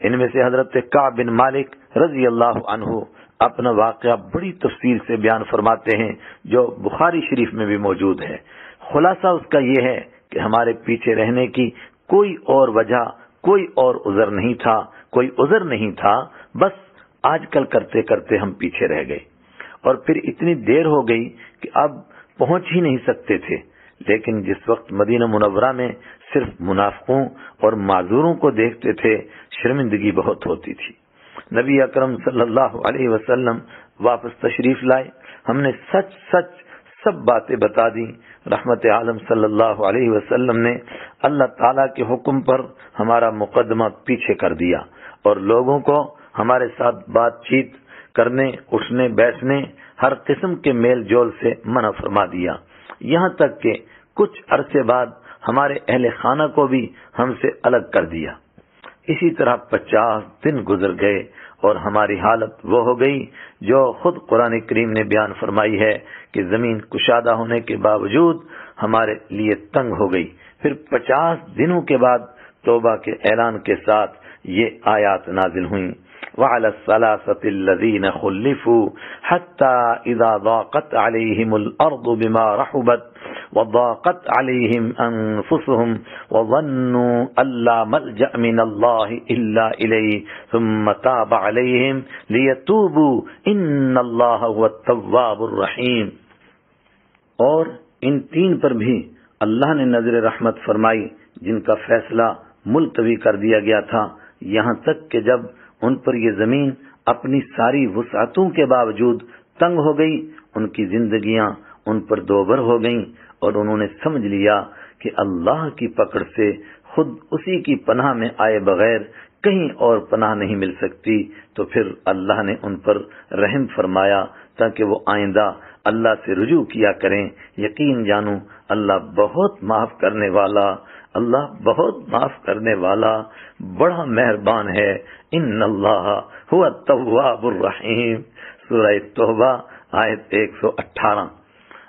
ان میں سے حضرت کعب بن مالک رضی اللہ عنہ اپنا واقعہ بڑی تفصیل سے بیان فرماتے ہیں جو بخاری شریف میں بھی موجود ہے. خلاصہ اس کا یہ ہے کہ ہمارے پیچھے رہنے کی کوئی اور وجہ، کوئی اور عذر نہیں تھا، بس آج کل کرتے کرتے ہم پیچھے رہ گئے، اور پھر اتنی دیر ہو گئی کہ اب پہنچ ہی نہیں سکتے تھے۔ لیکن جس وقت مدینہ منورہ میں صرف منافقوں اور معذوروں کو دیکھتے تھے، شرمندگی بہت ہوتی تھی۔ نبی اکرم صلی اللہ علیہ وسلم واپس تشریف لائے، ہم نے سچ سچ سب باتیں بتا دی۔ رحمت عالم صلی اللہ علیہ وسلم نے اللہ تعالیٰ کے حکم پر ہمارا مقدمہ پیچھے کر دیا، اور لوگوں کو ہمارے ساتھ بات چیت کرنے، اٹھنے بیٹھنے، ہر قسم کے میل جول سے منع فرما دیا، یہاں تک کہ کچھ عرصے بعد ہمارے اہل خانہ کو بھی ہم سے الگ کر دیا۔ اسی طرح 50 دن گزر گئے اور ہماری حالت وہ ہو گئی جو خود قرآن کریم نے بیان فرمائی ہے کہ زمین کشادہ ہونے کے باوجود ہمارے لیے تنگ ہو گئی۔ پھر 50 دنوں کے بعد توبہ کے اعلان کے ساتھ یہ آیات نازل ہوئیں، وَعَلَى الثَّلَاثَةِ الَّذِينَ خُلِّفُوا حَتَّى إِذَا ضَاقَتْ عَلَيْهِمُ الْأَرْضُ بِمَا رَحُبَتْ وَضَاقَتْ عَلَيْهِمْ أَنفُسُهُمْ وَظَنُّوا أَن لَّا مَلْجَأَ مِنَ اللَّهِ إِلَّا إِلَيْهِ ثُمَّ تَابَ عَلَيْهِمْ لِيَتُوبُوا إِنَّ اللَّهَ هُوَ التَّوَّابُ الرَّحِيمُ۔ اور ان تین پر بھی اللہ نے نظر رحمت فرمائی جن کا فیصلہ ملتوی کر دیا گیا تھا، یہاں تک کہ جب ان پر یہ زمین اپنی ساری وسعتوں کے باوجود تنگ ہو گئی، ان کی زندگیاں ان پر دوبر ہو گئیں، اور انہوں نے سمجھ لیا کہ اللہ کی پکڑ سے خود اسی کی پناہ میں آئے بغیر کہیں اور پناہ نہیں مل سکتی۔ تو پھر اللہ نے ان پر رحم فرمایا تاکہ وہ آئندہ اللہ سے رجوع کیا کریں۔ یقین جانو اللہ بہت معاف کرنے والا، اللہ بہت معاف کرنے والا، بڑا مہربان ہے۔ ان اللہ هو التواب الرحیم، سورہ توبہ آیت 118۔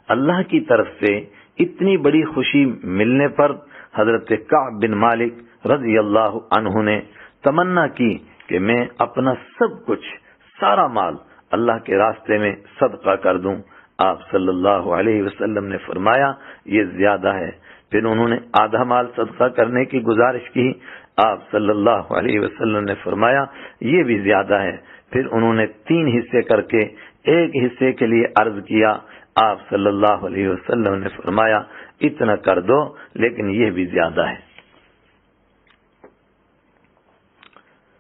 اللہ کی طرف سے اتنی بڑی خوشی ملنے پر حضرت کعب بن مالک رضی اللہ عنہ نے تمنا کی کہ میں اپنا سب کچھ، سارا مال اللہ کے راستے میں صدقہ کر دوں۔ آپ صلی اللہ علیہ وسلم نے فرمایا یہ زیادہ ہے۔ پھر انہوں نے آدھا مال صدقہ کرنے کی گزارش کی، آپ صلی اللہ علیہ وسلم نے فرمایا یہ بھی زیادہ ہے۔ پھر انہوں نے 3 حصے کر کے ایک حصے کے لیے عرض کیا، آپ صلی اللہ علیہ وسلم نے فرمایا اتنا کر دو لیکن یہ بھی زیادہ ہے۔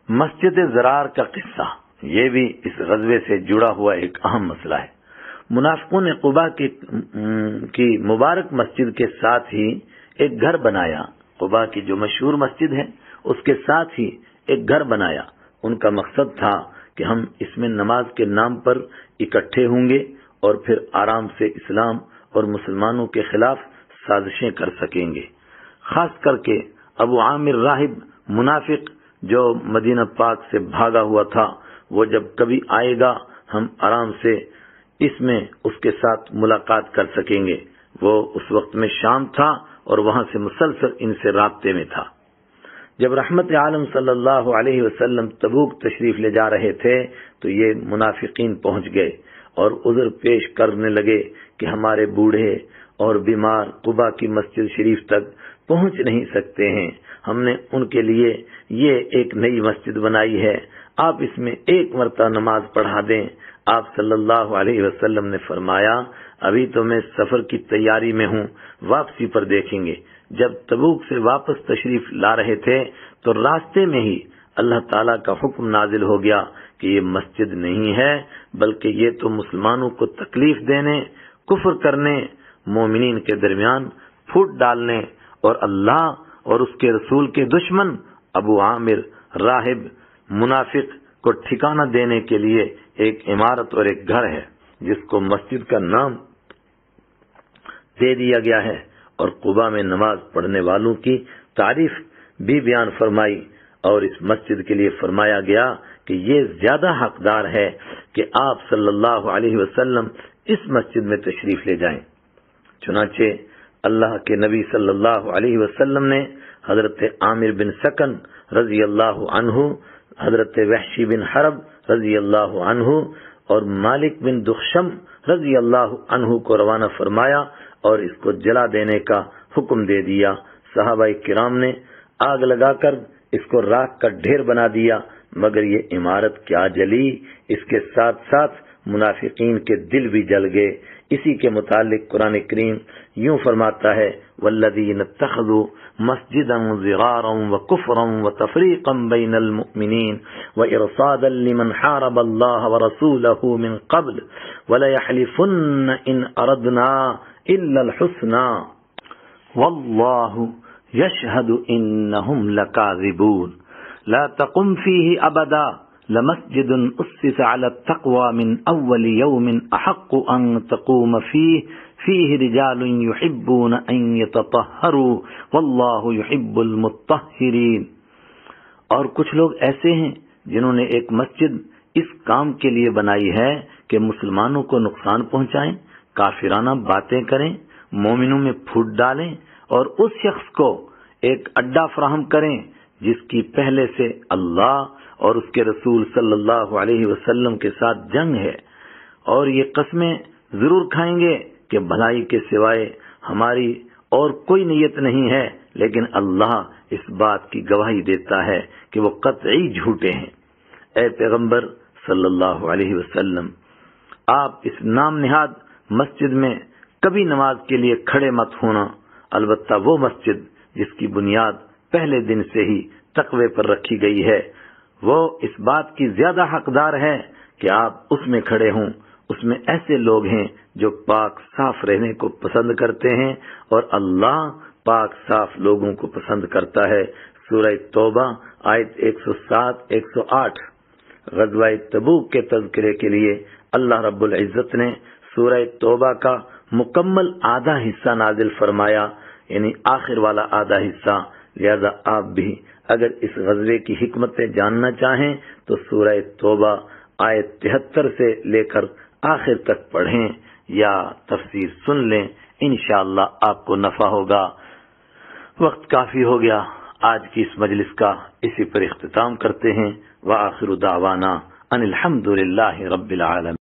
مسجد زرار کا قصہ، یہ بھی اس غزوے سے جڑا ہوا ایک اہم مسئلہ ہے۔ منافقوں نے قباء کی مبارک مسجد کے ساتھ ہی ایک گھر بنایا، قباء کی جو مشہور مسجد ہے اس کے ساتھ ہی ایک گھر بنایا۔ ان کا مقصد تھا کہ ہم اس میں نماز کے نام پر اکٹھے ہوں گے اور پھر آرام سے اسلام اور مسلمانوں کے خلاف سازشیں کر سکیں گے۔ خاص کر کے ابو عامر راہب منافق جو مدینہ پاک سے بھاگا ہوا تھا، وہ جب کبھی آئے گا ہم آرام سے اس میں اس کے ساتھ ملاقات کر سکیں گے۔ وہ اس وقت میں شام تھا اور وہاں سے مسلسل ان سے رابطے میں تھا۔ جب رحمت عالم صلی اللہ علیہ وسلم تبوک تشریف لے جا رہے تھے تو یہ منافقین پہنچ گئے اور عذر پیش کرنے لگے کہ ہمارے بوڑھے اور بیمار قباء کی مسجد شریف تک پہنچ نہیں سکتے ہیں، ہم نے ان کے لیے یہ ایک نئی مسجد بنائی ہے، آپ اس میں ایک مرتبہ نماز پڑھا دیں۔ آپ صلی اللہ علیہ وسلم نے فرمایا ابھی تو میں سفر کی تیاری میں ہوں، واپسی پر دیکھیں گے۔ جب تبوک سے واپس تشریف لا رہے تھے تو راستے میں ہی اللہ تعالیٰ کا حکم نازل ہو گیا کہ یہ مسجد نہیں ہے بلکہ یہ تو مسلمانوں کو تکلیف دینے، کفر کرنے، مومنین کے درمیان پھوٹ ڈالنے اور اللہ اور اس کے رسول کے دشمن ابو عامر راہب منافق کو ٹھکانہ دینے کے لیے ایک عمارت اور ایک گھر ہے جس کو مسجد کا نام دے دیا گیا ہے، اور قباء میں نماز پڑھنے والوں کی تعریف بھی بیان فرمائی، اور اس مسجد کے لیے فرمایا گیا کہ یہ زیادہ حقدار ہے کہ آپ صلی اللہ علیہ وسلم اس مسجد میں تشریف لے جائیں۔ چنانچہ اللہ کے نبی صلی اللہ علیہ وسلم نے حضرت عامر بن سکن رضی اللہ عنہ، حضرت وحشی بن حرب رضی اللہ عنہ اور مالک بن دخشم رضی اللہ عنہ کو روانہ فرمایا اور اس کو جلا دینے کا حکم دے دیا۔ صحابہ کرام نے آگ لگا کر اس کو راکھ کا ڈھیر بنا دیا، مگر یہ عمارت کیا جلی، اس کے ساتھ ساتھ منافقین کے دل بھی جل گئے۔ اسی کے متعلق قرآن کریم یوں فرماتا ہے والذین اتخذوا مسجدا ضرارا وکفرا وتفریقا بین المؤمنین وارصادا لمن حارب اللہ ورسولہ من قبل ولیحلفن ان اردنا الا الحسنى واللہ یشہد انہم لکاذبون لا تقم فیہ ابدا لمسجد اسس على التقوى من اول يوم احق ان تقوم فيه رجال يحبون ان يتطهروا والله يحب المطهرين۔ اور کچھ لوگ ایسے ہیں جنہوں نے ایک مسجد اس کام کے لیے بنائی ہے کہ مسلمانوں کو نقصان پہنچائیں، کافرانہ باتیں کریں، مومنوں میں پھوٹ ڈالیں اور اس شخص کو ایک اڈا فراہم کریں جس کی پہلے سے اللہ اور اس کے رسول صلی اللہ علیہ وسلم کے ساتھ جنگ ہے، اور یہ قسمیں ضرور کھائیں گے کہ بھلائی کے سوائے ہماری اور کوئی نیت نہیں ہے، لیکن اللہ اس بات کی گواہی دیتا ہے کہ وہ قطعی جھوٹے ہیں۔ اے پیغمبر صلی اللہ علیہ وسلم، آپ اس نام نہاد مسجد میں کبھی نماز کے لیے کھڑے مت ہونا، البتہ وہ مسجد جس کی بنیاد پہلے دن سے ہی تقوی پر رکھی گئی ہے، وہ اس بات کی زیادہ حقدار ہے کہ آپ اس میں کھڑے ہوں۔ اس میں ایسے لوگ ہیں جو پاک صاف رہنے کو پسند کرتے ہیں، اور اللہ پاک صاف لوگوں کو پسند کرتا ہے۔ سورہ توبہ آیت 107 108۔ غزوہ تبوک کے تذکرے کے لیے اللہ رب العزت نے سورہ توبہ کا مکمل آدھا حصہ نازل فرمایا، یعنی آخر والا آدھا حصہ۔ لہذا آپ بھی اگر اس غزوے کی حکمتیں جاننا چاہیں تو سورہ توبہ آیت 73 سے لے کر آخر تک پڑھیں یا تفسیر سن لیں، انشاءاللہ آپ کو نفع ہوگا۔ وقت کافی ہو گیا، آج کی اس مجلس کا اسی پر اختتام کرتے ہیں۔ وآخر دعوانا ان الحمد للہ رب العالمین۔